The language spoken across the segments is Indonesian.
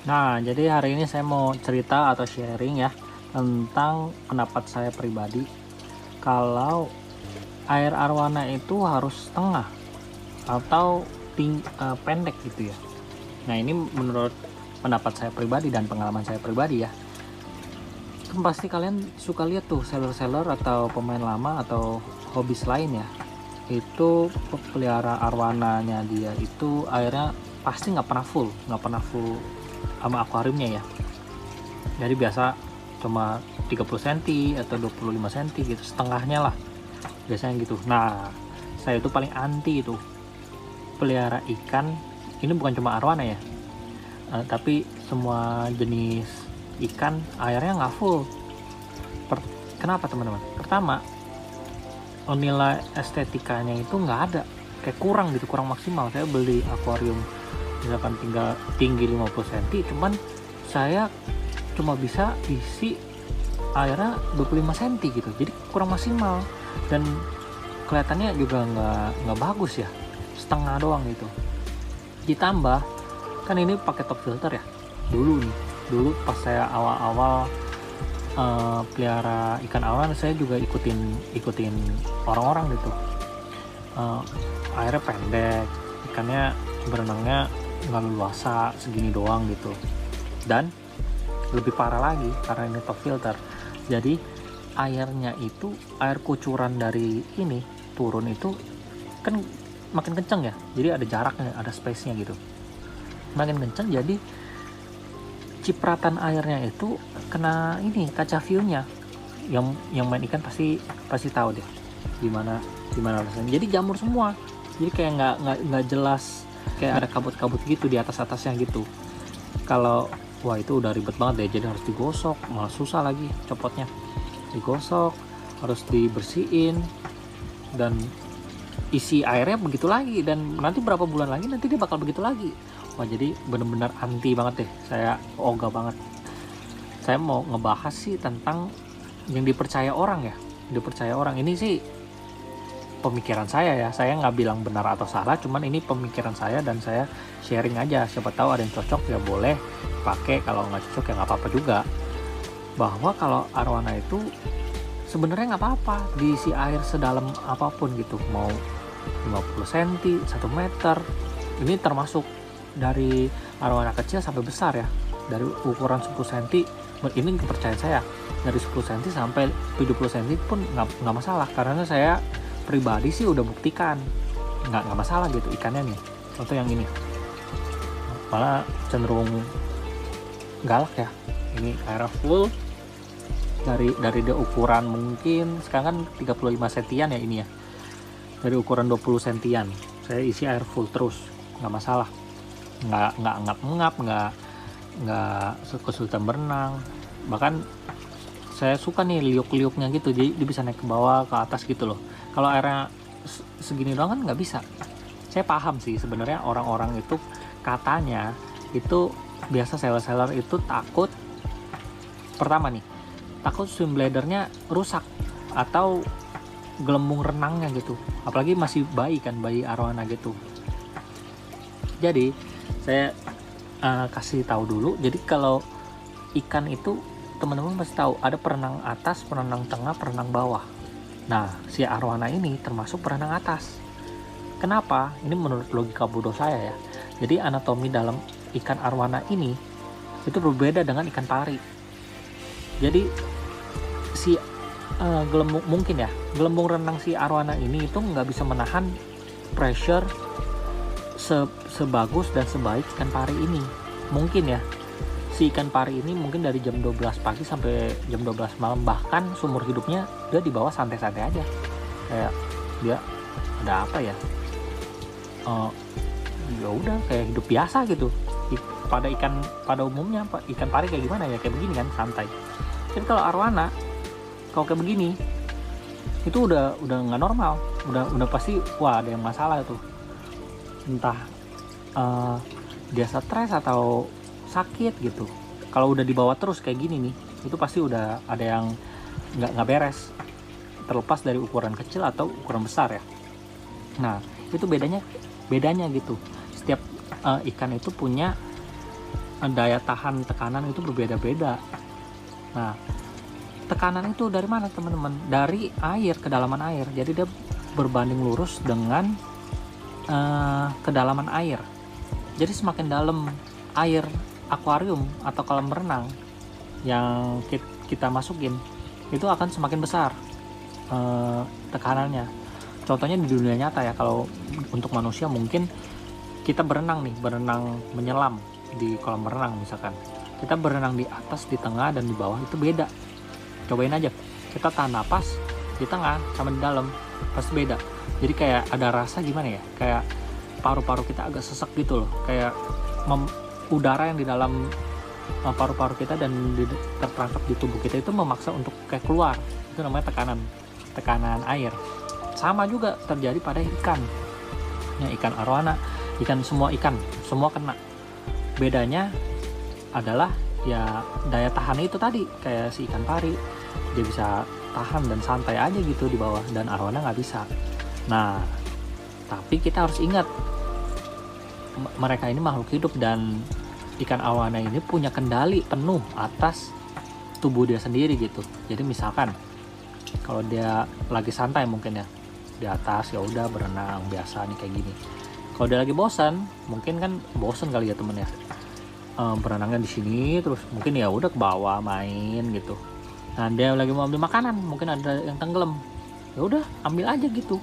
Nah, jadi hari ini saya mau cerita atau sharing ya tentang pendapat saya pribadi kalau air arwana itu harus setengah atau pendek gitu ya. Nah, ini menurut pendapat saya pribadi dan pengalaman saya pribadi ya. Kan pasti kalian suka lihat tuh seller-seller atau pemain lama atau hobis lain ya. Itu pelihara arwananya dia itu airnya pasti nggak pernah full sama akuariumnya ya. Jadi biasa cuma 30 cm atau 25 cm gitu, setengahnya lah biasanya gitu. Nah, saya itu paling anti itu pelihara ikan. Ini bukan cuma arwana ya, tapi semua jenis ikan airnya nggak full. Kenapa teman-teman? Pertama, nilai estetikanya itu nggak ada, kayak kurang gitu, kurang maksimal. Saya beli akuarium misalkan tinggi 50 cm, cuman saya cuma bisa isi airnya 25 cm gitu, jadi kurang maksimal dan kelihatannya juga nggak bagus ya, setengah doang gitu. Ditambah kan ini pakai top filter ya. Dulu pas saya awal-awal pelihara ikan awan, saya juga ikutin orang-orang gitu. Airnya pendek, ikannya berenangnya nggak leluasa segini doang gitu. Dan lebih parah lagi karena ini top filter, jadi airnya itu, air kucuran dari ini turun itu kan makin kenceng ya, jadi ada jaraknya, ada space nya gitu, makin kenceng, jadi cipratan airnya itu kena ini kaca view-nya. Yang main ikan pasti tahu deh gimana rasanya. Jadi jamur semua, jadi kayak nggak jelas, kayak ada kabut-kabut gitu di atasnya gitu. Kalau wah, itu udah ribet banget deh, jadi harus digosok, malah susah lagi copotnya. Digosok, harus dibersihin, dan isi airnya begitu lagi, dan nanti berapa bulan lagi nanti dia bakal begitu lagi. Wah, jadi bener-bener anti banget deh, saya ogah banget. Saya mau ngebahas sih tentang yang dipercaya orang ya, ini sih pemikiran saya ya, saya nggak bilang benar atau salah, cuman ini pemikiran saya dan saya sharing aja. Siapa tahu ada yang cocok ya boleh pakai, kalau nggak cocok ya nggak apa-apa juga. Bahwa kalau arwana itu sebenarnya nggak apa-apa diisi air sedalam apapun gitu, mau 50 cm, 1 meter. Ini termasuk dari arwana kecil sampai besar ya, dari ukuran 10 cm. Ini kepercayaan saya, dari 10 cm sampai 70 cm pun nggak masalah, karena saya pribadi sih udah buktikan nggak masalah gitu ikannya nih. Contoh yang ini malah cenderung galak ya, ini airnya full dari dia ukuran mungkin sekarang kan 35 sentian ya, ini ya dari ukuran 20 sentian saya isi air full terus, nggak masalah, nggak mengap, nggak kesulitan berenang. Bahkan saya suka nih liuk-liuknya gitu, jadi dia bisa naik ke bawah ke atas gitu loh. Kalau airnya segini doang kan nggak bisa. Saya paham sih sebenarnya orang-orang itu katanya itu biasa seller-seller itu takut, pertama nih, takut swim bladernya rusak atau gelembung renangnya gitu, apalagi masih bayi arwana gitu. Jadi saya kasih tahu dulu, jadi kalau ikan itu teman-teman pasti tahu ada perenang atas, perenang tengah, perenang bawah. Nah, si arwana ini termasuk perenang atas. Kenapa? Ini menurut logika bodoh saya ya. Jadi anatomi dalam ikan arwana ini itu berbeda dengan ikan pari. Jadi si gelembung renang si arwana ini itu nggak bisa menahan pressure sebagus dan sebaik ikan pari ini. Mungkin ya, si ikan pari ini mungkin dari jam 12 pagi sampai jam 12 malam, bahkan seumur hidupnya dia di bawah santai-santai aja, kayak dia ada apa ya, ya udah kayak hidup biasa gitu. Pada umumnya ikan pari kayak gimana ya, kayak begini kan, santai. Tapi kalau arwana kalau kayak begini itu udah nggak normal, udah pasti wah ada yang masalah tuh, entah dia stres atau sakit gitu. Kalau udah dibawa terus kayak gini nih, itu pasti udah ada yang nggak beres, terlepas dari ukuran kecil atau ukuran besar ya. Nah, itu bedanya gitu. Setiap ikan itu punya daya tahan tekanan itu berbeda-beda. Nah, tekanan itu dari mana teman-teman? Dari air, kedalaman air. Jadi dia berbanding lurus dengan kedalaman air. Jadi semakin dalam air akuarium atau kolam renang yang kita masukin, itu akan semakin besar tekanannya. Contohnya di dunia nyata ya, kalau untuk manusia mungkin kita berenang menyelam di kolam renang misalkan. Kita berenang di atas, di tengah, dan di bawah itu beda. Cobain aja, kita tahan napas di tengah sama di dalam, pasti beda. Jadi kayak ada rasa gimana ya, kayak paru-paru kita agak sesek gitu loh, kayak udara yang di dalam paru-paru kita dan terperangkap di tubuh kita itu memaksa untuk kayak keluar. Itu namanya tekanan air. Sama juga terjadi pada ikan, ya, ikan arowana, semua ikan semua kena. Bedanya adalah ya daya tahan itu tadi, kayak si ikan pari dia bisa tahan dan santai aja gitu di bawah, dan arowana nggak bisa. Nah, tapi kita harus ingat, mereka ini makhluk hidup, dan ikan arowana ini punya kendali penuh atas tubuh dia sendiri gitu. Jadi misalkan kalau dia lagi santai mungkin ya di atas, ya udah berenang biasa nih kayak gini. Kalau dia lagi bosan, mungkin kan bosan kali ya temen ya, berenangnya di sini terus, mungkin ya udah ke bawah main gitu. Nah, dia lagi mau ambil makanan, mungkin ada yang tenggelam, ya udah ambil aja gitu.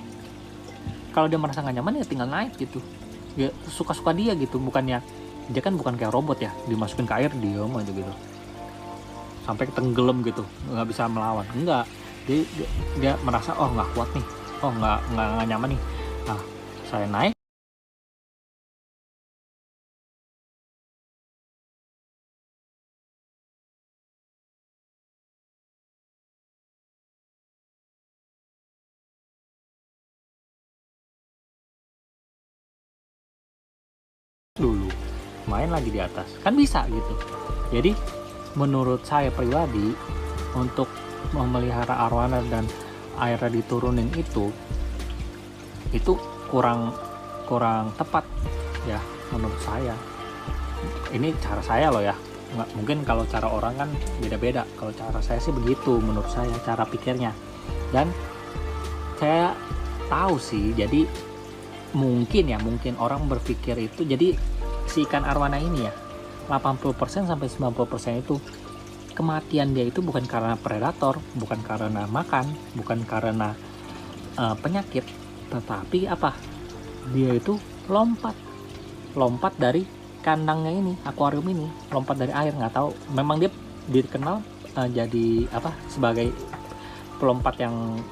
Kalau dia merasa nggak nyaman ya tinggal naik gitu, ya suka-suka dia gitu. Bukannya dia kan bukan kayak robot ya, dimasukin ke air diam aja gitu sampai tenggelam gitu, nggak bisa melawan. Enggak, dia merasa oh nggak kuat nih, oh nggak nyaman nih, nah saya naik dulu, main lagi di atas, kan bisa gitu. Jadi menurut saya pribadi, untuk memelihara arowana dan airnya diturunin itu kurang tepat ya menurut saya. Ini cara saya loh ya, nggak mungkin kalau cara orang kan beda-beda. Kalau cara saya sih begitu menurut saya cara pikirnya, dan saya tahu sih. Jadi mungkin orang berpikir itu, jadi si ikan arowana ini ya 80% sampai 90% itu kematian dia itu bukan karena predator, bukan karena makan, bukan karena penyakit, tetapi apa? Dia itu lompat dari kandangnya ini, akuarium ini, lompat dari air. Nggak tahu, memang dia dikenal jadi apa, sebagai pelompat yang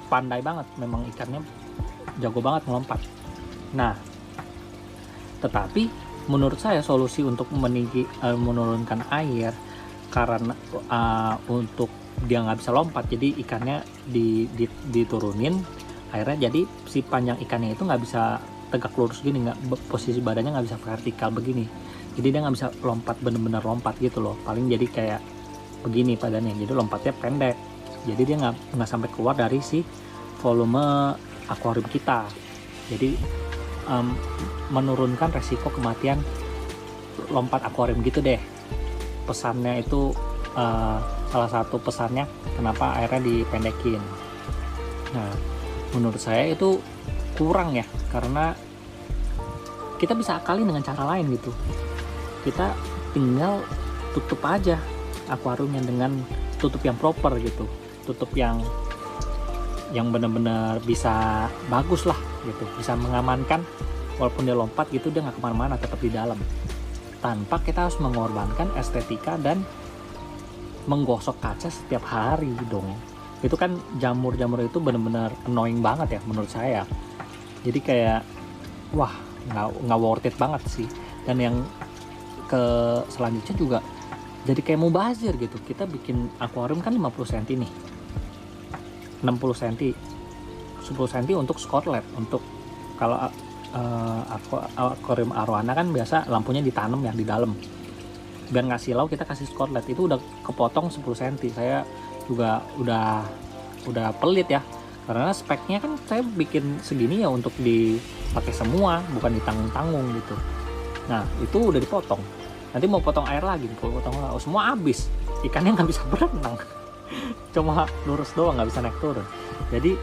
pandai banget. Memang ikannya jago banget melompat. Nah, tetapi menurut saya solusi untuk menurunkan air karena untuk dia nggak bisa lompat, jadi ikannya diturunin airnya, jadi si panjang ikannya itu nggak bisa tegak lurus gini, posisi badannya nggak bisa vertikal begini, jadi dia nggak bisa lompat, bener-bener lompat gitu loh. Paling jadi kayak begini badannya, jadi lompatnya pendek, jadi dia nggak sampai keluar dari si volume akuarium kita. Jadi menurunkan resiko kematian lompat akuarium gitu deh. Pesannya itu salah satu pesannya kenapa airnya dipendekin. Nah, menurut saya itu kurang ya, karena kita bisa akali dengan cara lain gitu. Kita tinggal tutup aja akuariumnya dengan tutup yang proper gitu, tutup yang benar-benar bisa bagus lah gitu, bisa mengamankan. Walaupun dia lompat gitu, dia nggak kemana-mana, tetap di dalam, tanpa kita harus mengorbankan estetika dan menggosok kaca setiap hari dong. Itu kan jamur itu benar-benar annoying banget ya menurut saya. Jadi kayak wah, nggak worth it banget sih. Dan yang ke selanjutnya juga jadi kayak mubazir gitu. Kita bikin akuarium kan 50 cm nih, 60 cm, 10 cm untuk skotlet. Untuk kalau akuarium arowana kan biasa lampunya ditanam ya di dalam, biar nggak silau kita kasih skotlet, itu udah kepotong 10 cm. Saya juga udah pelit ya, karena speknya kan saya bikin segini ya untuk dipakai semua, bukan ditanggung-tanggung gitu. Nah, itu udah dipotong. nanti mau potong air lagi, semua habis, ikannya nggak bisa berenang. Cuma lurus doang, nggak bisa naik turun. Jadi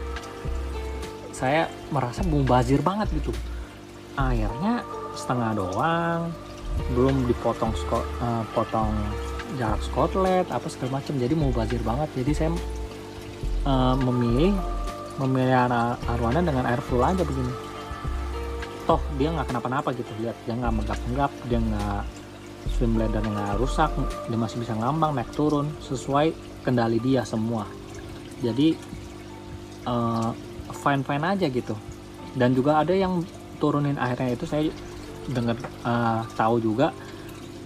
saya merasa mubazir banget gitu, airnya setengah doang, belum dipotong potong jarak skotlet apa segala macam, jadi mubazir banget. Jadi saya memilih arwana dengan air full aja begini, toh dia nggak kenapa-napa gitu. Lihat, dia nggak menggap-menggap, dia nggak swim bladder nggak rusak, dia masih bisa ngambang naik turun sesuai kendali dia semua. Jadi fine aja gitu. Dan juga ada yang turunin airnya itu saya dengar, tahu juga,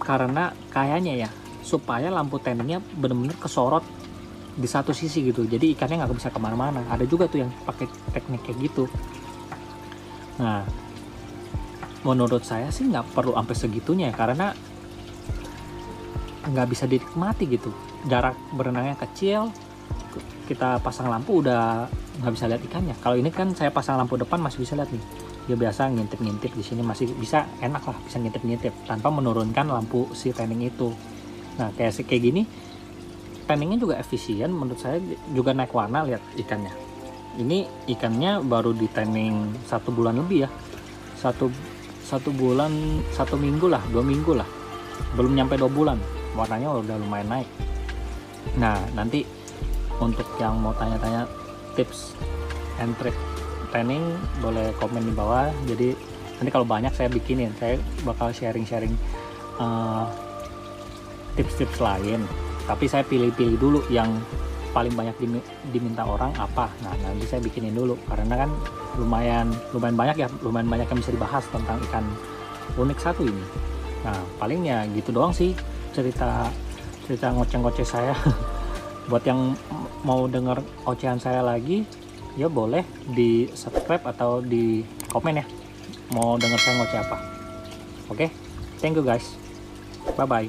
karena kayaknya ya supaya lampu tanningnya bener-bener kesorot di satu sisi gitu, jadi ikannya nggak bisa kemana-mana. Ada juga tuh yang pakai teknik kayak gitu. Nah, menurut saya sih nggak perlu sampai segitunya ya, karena nggak bisa dinikmati gitu. Jarak berenangnya kecil, kita pasang lampu udah nggak bisa lihat ikannya. Kalau ini kan saya pasang lampu depan masih bisa lihat nih, dia biasa ngintip-ngintip di sini, masih bisa enak lah, bisa ngintip-ngintip tanpa menurunkan lampu si tanning itu. Nah, kayak gini tanningnya juga efisien menurut saya, juga naik warna. Lihat ikannya, ini ikannya baru di tanning 1 bulan lebih ya, satu bulan, 1 minggu lah, 2 minggu lah, belum nyampe 2 bulan, warnanya udah lumayan naik. Nah, nanti untuk yang mau tanya-tanya tips and trick tanning boleh komen di bawah. Jadi nanti kalau banyak saya bikinin, saya bakal sharing-sharing tips-tips lain, tapi saya pilih-pilih dulu yang paling banyak diminta orang apa. Nah, nanti saya bikinin dulu, karena kan lumayan banyak yang bisa dibahas tentang ikan unik satu ini. Nah, palingnya gitu doang sih cerita ngoceh-ngoceh saya. Buat yang mau denger ocehan saya lagi, ya boleh di subscribe atau di komen ya, mau denger saya ngoceh apa. Oke, thank you guys, bye bye.